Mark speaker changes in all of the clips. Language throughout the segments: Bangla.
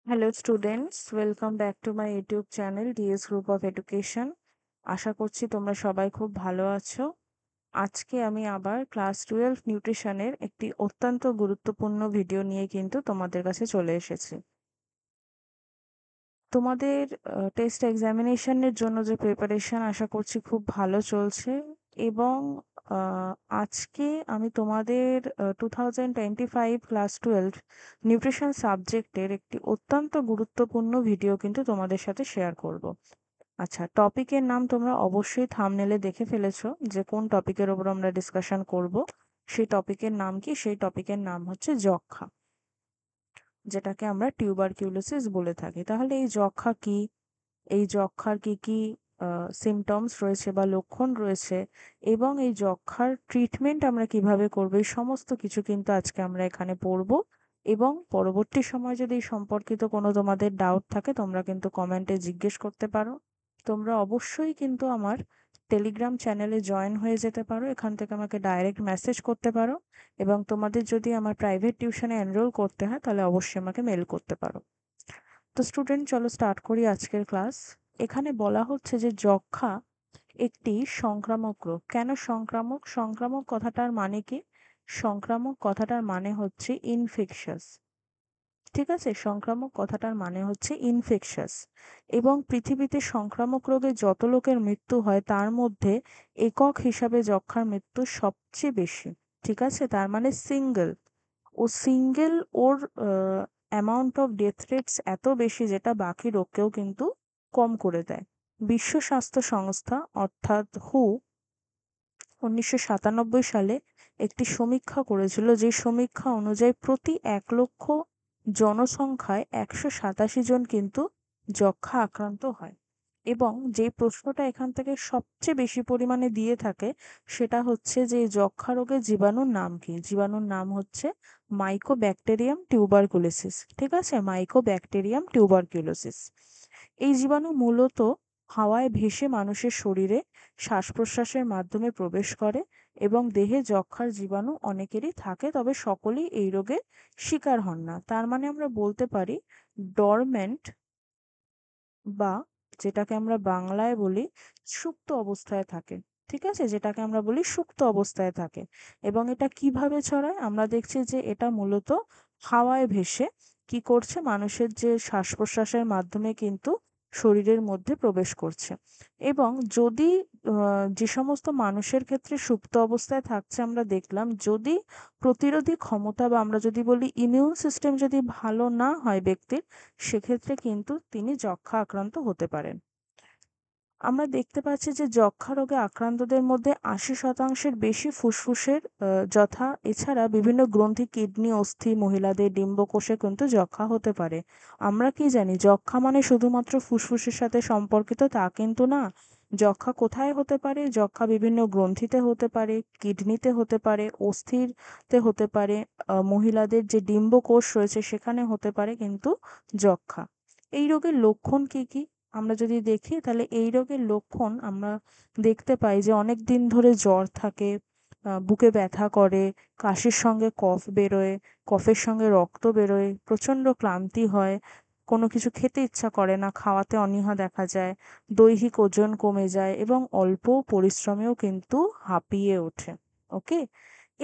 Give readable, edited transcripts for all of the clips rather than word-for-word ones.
Speaker 1: Hello students, welcome back to my YouTube channel DS group of education. আশা করছি তোমরা সবাই খুব ভালো আছো। আজকে আমি আবার ক্লাস 12 নিউট্রিশনের একটি অত্যন্ত গুরুত্বপূর্ণ ভিডিও নিয়ে কিন্তু তোমাদের কাছে চলে এসেছি। তোমাদের টেস্ট এক্সামিনেশনের জন্য যে প্রিপারেশন আশা করছি খুব ভালো চলছে এবং আহ, আজকে আমি তোমাদের 2025 ক্লাস 12 নিউট্রিশন সাবজেক্টের একটি অত্যন্ত গুরুত্বপূর্ণ ভিডিও কিন্তু তোমাদের সাথে শেয়ার করব। আচ্ছা, টপিকের নাম তোমরা অবশ্যই থাম্বনেলে দেখে ফেলেছো যে কোন টপিকের ওপর আমরা ডিসকাশন করব। সেই টপিকের নাম কি? সেই টপিকের নাম হচ্ছে যক্ষ্মা, যেটাকে আমরা টিউবারকিউলোসিস বলে থাকি। তাহলে এই যক্ষ্মা কি, এই যক্ষ্মার কি কি সিমটমস রয়েছে বা লক্ষণ রয়েছে, এবং এই যক্ষ্মার ট্রিটমেন্ট আমরা কিভাবে করবো, এই সমস্ত কিছু কিন্তু আজকে আমরা এখানে পড়বো। এবং পরবর্তী সময় যদি এই সম্পর্কিত কোনো তোমাদের ডাউট থাকে তোমরা কিন্তু কমেন্টে জিজ্ঞেস করতে পারো। তোমরা অবশ্যই কিন্তু আমার টেলিগ্রাম চ্যানেলে জয়েন হয়ে যেতে পারো, এখান থেকে আমাকে ডাইরেক্ট মেসেজ করতে পারো, এবং তোমাদের যদি আমার প্রাইভেট টিউশনে এনরোল করতে হয় তাহলে অবশ্যই আমাকে মেল করতে পারো। তো স্টুডেন্ট, চলো স্টার্ট করি আজকের ক্লাস। এখানে বলা হচ্ছে যে যক্ষ্মা একটি সংক্রামক রোগ। কেন সংক্রামক? সংক্রামক কথাটার মানে কি? সংক্রামক কথাটার মানে হচ্ছে ইনফেকশাস। ঠিক আছে, সংক্রামক কথাটার মানে হচ্ছে ইনফেকশাস। এবং পৃথিবীতে সংক্রামক রোগে যত লোকের মৃত্যু হয় তার মধ্যে একক হিসাবে যক্ষ্মার মৃত্যু সবচেয়ে বেশি। ঠিক আছে, তার মানে সিঙ্গেল। ও সিঙ্গেল ওর অ্যামাউন্ট অফ ডেথ রেটস এত বেশি যেটা বাকি রোগকেও কিন্তু কম করে দেয়। বিশ্ব স্বাস্থ্য সংস্থা অর্থাৎ হু 1997 সালে একটি সমীক্ষা করেছিল, যে সমীক্ষা অনুযায়ী প্রতি 1 লক্ষ জনসংখ্যায় 187 জন কিন্তু যক্ষ্মা আক্রান্ত হয়। এবং যে প্রশ্নটা এখান থেকে সবচেয়ে বেশি পরিমাণে দিয়ে থাকে সেটা হচ্ছে যে এই যক্ষ্মা রোগের জীবাণুর নাম কি? জীবাণুর নাম হচ্ছে মাইকোব্যাকটেরিয়াম টিউবারকুলোসিস। ঠিক আছে, মাইকোব্যাকটেরিয়াম টিউবারকুলোসিস। এই জীবাণু মূলত হাওয়ায় ভেসে মানুষের শরীরে শ্বাস প্রশ্বাসের মাধ্যমে প্রবেশ করে এবং দেহে যক্ষ্মার জীবাণু অনেকেরই থাকে, তবে সকলেই এই রোগের শিকার হন না। তার মানে আমরা বলতে পারি ডরমেন্ট, বা যেটাকে আমরা বাংলায় বলি সুপ্ত অবস্থায় থাকে। ঠিক আছে, যেটাকে আমরা বলি সুপ্ত অবস্থায় থাকে। এবং এটা কিভাবে ছড়ায়? আমরা দেখছি যে এটা মূলত হাওয়ায় ভেসে কি করছে, মানুষের যে শ্বাস প্রশ্বাসের মাধ্যমে কিন্তু শরীরের মধ্যে প্রবেশ করছে। এবং যদি যে সমস্ত মানুষের ক্ষেত্রে সুপ্ত অবস্থায় থাকছে আমরা দেখলাম, যদি প্রতিরোধী ক্ষমতা বা আমরা যদি বলি ইমিউন সিস্টেম যদি ভালো না হয় ব্যক্তির, সেক্ষেত্রে কিন্তু তিনি যক্ষ্মা আক্রান্ত হতে পারেন। আমরা দেখতে পাচ্ছি যে যক্ষ্মা রোগে আক্রান্তদের মধ্যে 80%-এর বেশি ফুসফুসের যথা এছাড়া বিভিন্ন গ্রন্থি, কিডনি, অস্থি, মহিলাদের ডিম্বকোষে কিন্তু যক্ষ্মা হতে পারে। আমরা কি জানি যক্ষ্মা মানে শুধুমাত্র ফুসফুসের সাথে সম্পর্কিত তা কিন্তু না। যক্ষ্মা কোথায় হতে পারে? যক্ষ্মা বিভিন্ন গ্রন্থিতে হতে পারে, কিডনিতে হতে পারে, অস্থিতে হতে পারে, মহিলাদের যে ডিম্বকোষ রয়েছে সেখানে হতে পারে কিন্তু যক্ষ্মা। এই রোগের লক্ষণ কি কি আমরা যদি দেখি, তাহলে এই রোগের লক্ষণ আমরা দেখতে পাই যে অনেক দিন ধরে জ্বর থাকে, বুকে ব্যথা করে, কাশির সঙ্গে কফ বেরোয়, কফের সঙ্গে রক্ত বেরোয়, প্রচণ্ড ক্লান্তি হয়, কোনো কিছু খেতে ইচ্ছা করে না, খাওয়াতে অনীহা দেখা যায়, দৈহিক ওজন কমে যায় এবং অল্প পরিশ্রমেও কিন্তু হাঁপিয়ে ওঠে। ওকে,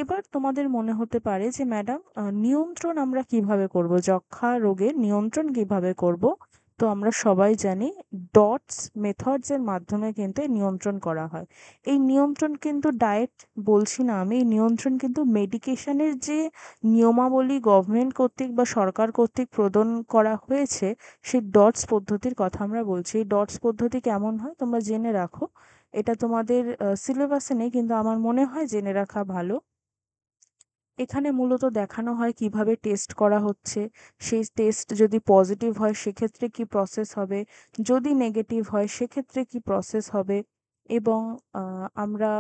Speaker 1: এবার তোমাদের মনে হতে পারে যে ম্যাডাম নিয়ন্ত্রণ আমরা কিভাবে করব, যক্ষ্মা রোগের নিয়ন্ত্রণ কিভাবে করব? তো আমরা সবাই জানি ডটস মেথডস এর মাধ্যমে কিন্তু এই নিয়ন্ত্রণ করা হয়। এই নিয়ন্ত্রণ কিন্তু ডায়েট বলছি না আমি, এই নিয়ন্ত্রণ কিন্তু মেডিকেশনের যে নিয়মাবলী গভর্নমেন্ট কর্তৃক বা সরকার কর্তৃক প্রদান করা হয়েছে, সেই ডটস পদ্ধতির কথা আমরা বলছি। এই ডটস পদ্ধতি কেমন হয় তোমরা জেনে রাখো। এটা তোমাদের সিলেবাসে নেই কিন্তু আমার মনে হয় জেনে রাখা ভালো। এখানে মূলত দেখানো হয় কিভাবে টেস্ট করা হচ্ছে, সেই টেস্ট যদি পজিটিভ হয় সেক্ষেত্রে কি প্রসেস হবে, যদি নেগেটিভ হয় সেক্ষেত্রে কি প্রসেস হবে, এবং আমরা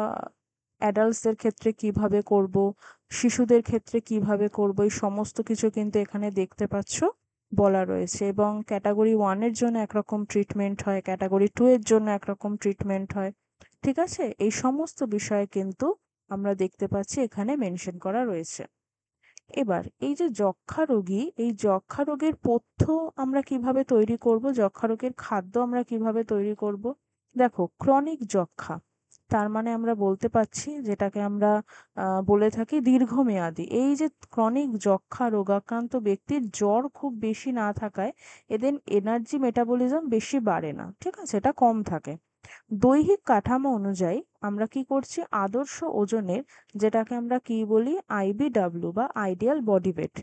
Speaker 1: অ্যাডাল্টসদের ক্ষেত্রে কিভাবে করব, শিশুদের ক্ষেত্রে কিভাবে করব, এই সমস্ত কিছু কিন্তু এখানে দেখতে পাচ্ছ বলা রয়েছে। এবং ক্যাটাগরি 1-এর জন্য একরকম ট্রিটমেন্ট হয়, ক্যাটাগরি 2-এর জন্য একরকম ট্রিটমেন্ট হয়। ঠিক আছে, এই সমস্ত বিষয়ে কিন্তু আমরা দেখতে পাচ্ছি এখানে মেনশন করা রয়েছে। এবার এই যে যক্ষ্মা রোগী, এই যক্ষ্মা রোগের পথ্য আমরা কিভাবে তৈরি করব, যক্ষ্মা রোগের খাদ্য আমরা কিভাবে তৈরি করব? দেখো, ক্রনিক যক্ষ্মা তার মানে আমরা বলতে পারছি যেটাকে আমরা বলে থাকি দীর্ঘমেয়াদী। এই যে ক্রনিক যক্ষ্মা রোগাক্রান্ত ব্যক্তির জ্বর খুব বেশি না থাকায় এদের এনার্জি মেটাবলিজম বেশি বাড়ে না, ঠিক আছে, এটা কম থাকে। দৈহিক কাঠামো অনুযায়ী আমরা কি করছি, আদর্শ ওজনের, যেটাকে আমরা কি বলি আইবিডব্লিউ বা আইডিয়াল বডি ওয়েট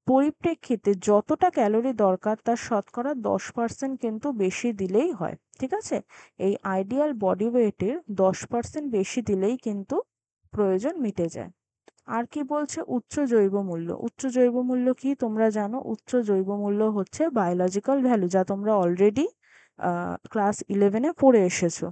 Speaker 1: পরিপ্রেক্ষিতে যতটা ক্যালোরি দরকার তার শতকরা 10% কিন্তু বেশি দিলেই হয়, ঠিক আছে। এই আইডিয়াল বডি ওয়েটের 10% বেশি দিলেই কিন্তু প্রয়োজন মিটে যায়। আর কি বলছে, উচ্চ জৈব মূল্য। উচ্চ জৈব মূল্য কি তোমরা জানো? উচ্চ জৈব মূল্য হচ্ছে বায়োলজিক্যাল ভ্যালু, যা তোমরা অলরেডি ক্লাস 11-এ পড়ে এসেছো।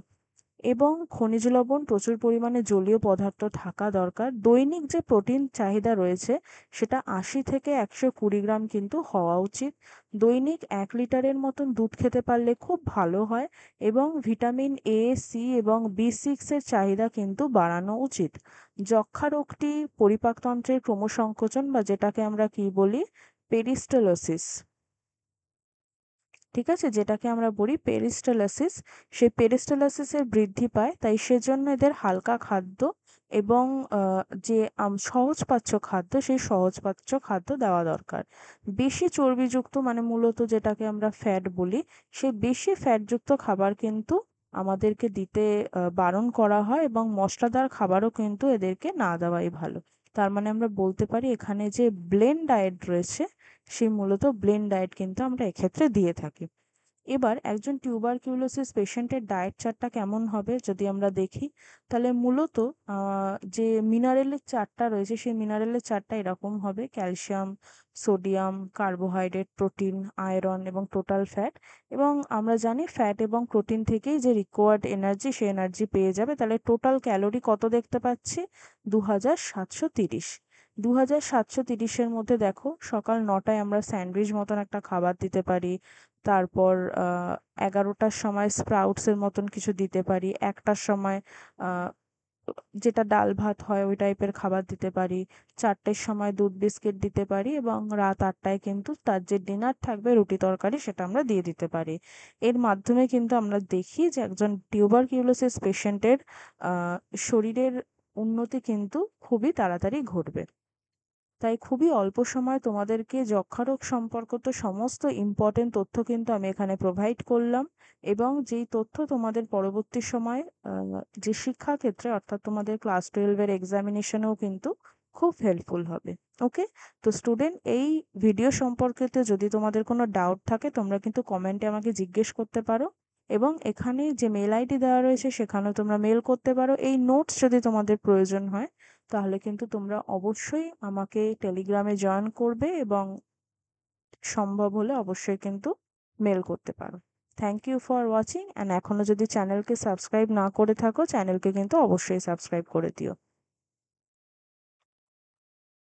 Speaker 1: এবং খনিজ লবণ, প্রচুর পরিমাণে জলীয় পদার্থ থাকা দরকার। দৈনিক যে প্রোটিন চাহিদা রয়েছে সেটা 80 থেকে 120 গ্রাম কিন্তু হওয়া উচিত। দৈনিক 1 লিটারের মতন দুধ খেতে পারলে খুব ভালো হয়। এবং ভিটামিন এ, সি এবং বি6 এর চাহিদা কিন্তু বাড়ানো উচিত। যক্ষ্মা রোগটি পরিপাকতন্ত্রের ক্রমসংকোচন বা যেটাকে আমরা কি বলি পেরিস্টালসিস, ঠিক আছে, যেটাকে আমরা বলি পেরিস্টালসিস, সেই পেরিস্টালসিসের বৃদ্ধি পায়। তাই সেজন্য এদের হালকা খাদ্য এবং যে সহজপাচ্য খাদ্য, সেই সহজপাচ্য খাদ্য দেওয়া দরকার। বেশি চর্বিযুক্ত মানে মূলত যেটাকে আমরা ফ্যাট বলি, সেই বেশি ফ্যাটযুক্ত খাবার কিন্তু আমাদেরকে দিতে বারণ করা হয় এবং মশলাদার খাবারও কিন্তু এদেরকে না দেওয়াই ভালো। তার মানে আমরা বলতে পারি এখানে যে ব্লেন্ড ডায়েট রয়েছে, সেই মূলত ব্লেন্ড ডায়েট কিন্তু আমরা এক্ষেত্রে দিয়ে থাকি। এবার একজন টিউবারকিউলোসিস পেশেন্টের ডায়েট চার্টটা কেমন হবে যদি আমরা দেখি, তাহলে মূলত যে মিনারেলের চার্টটা রয়েছে সেই মিনারেলের চার্টটা এরকম হবে: calcium, sodium, carbohydrate, protein, iron এবং টোটাল ফ্যাট। এবং আমরা জানি ফ্যাট এবং প্রোটিন থেকেই যে রিকোয়ার্ড এনার্জি, সেই এনার্জি পেয়ে যাবে। তাহলে টোটাল ক্যালোরি কত দেখতে পাচ্ছি? 2730। 2730-এর মধ্যে দেখো, সকাল 9টায় আমরা স্যান্ডউইচ মতন একটা খাবার দিতে পারি। তারপর 11টার সময় স্প্রাউটসের মতন কিছু দিতে পারি। 1টার সময় আহ যেটা ডাল ভাত হয় ওই টাইপের খাবার দিতে পারি। 4টের সময় দুধ বিস্কিট দিতে পারি এবং রাত 8টায় কিন্তু তার যে ডিনার থাকবে রুটি তরকারি সেটা আমরা দিয়ে দিতে পারি। এর মাধ্যমে কিন্তু আমরা দেখি যে একজন টিউবারকিউলোসিস পেশেন্টের শরীরের উন্নতি কিন্তু খুবই তাড়াতাড়ি ঘটবে। তাই খুবই অল্প সময়ে তোমাদেরকে যক্ষ্মা রোগ সম্পর্কিত সমস্ত ইম্পর্টেন্ট তথ্য কিন্তু আমি এখানে প্রোভাইড করলাম। এবং যেই তথ্য তোমাদের পরবর্তী সময়ে যে শিক্ষাক্ষেত্রে অর্থাৎ তোমাদের ক্লাস 12-এর এক্সামিনেশনেও কিন্তু খুব হেল্পফুল হবে। ওকে, তো স্টুডেন্ট, এই ভিডিও সম্পর্কিত যদি তোমাদের কোনো ডাউট থাকে তোমরা কিন্তু কমেন্টে আমাকে জিজ্ঞেস করতে পারো। এবং এখানে যে মেল আইডি দেওয়া রয়েছে সেখানেও তোমরা মেল করতে পারো। এই নোটস যদি তোমাদের প্রয়োজন হয় তাহলে কিন্তু তোমরা অবশ্যই আমাকে টেলিগ্রামে জয়েন করবে এবং সম্ভব হলে অবশ্যই কিন্তু মেল করতে পারো। Thank you for watching, and এখনো যদি চ্যানেলকে সাবস্ক্রাইব না করে থাকো চ্যানেলকে কিন্তু অবশ্যই সাবস্ক্রাইব করে দিও।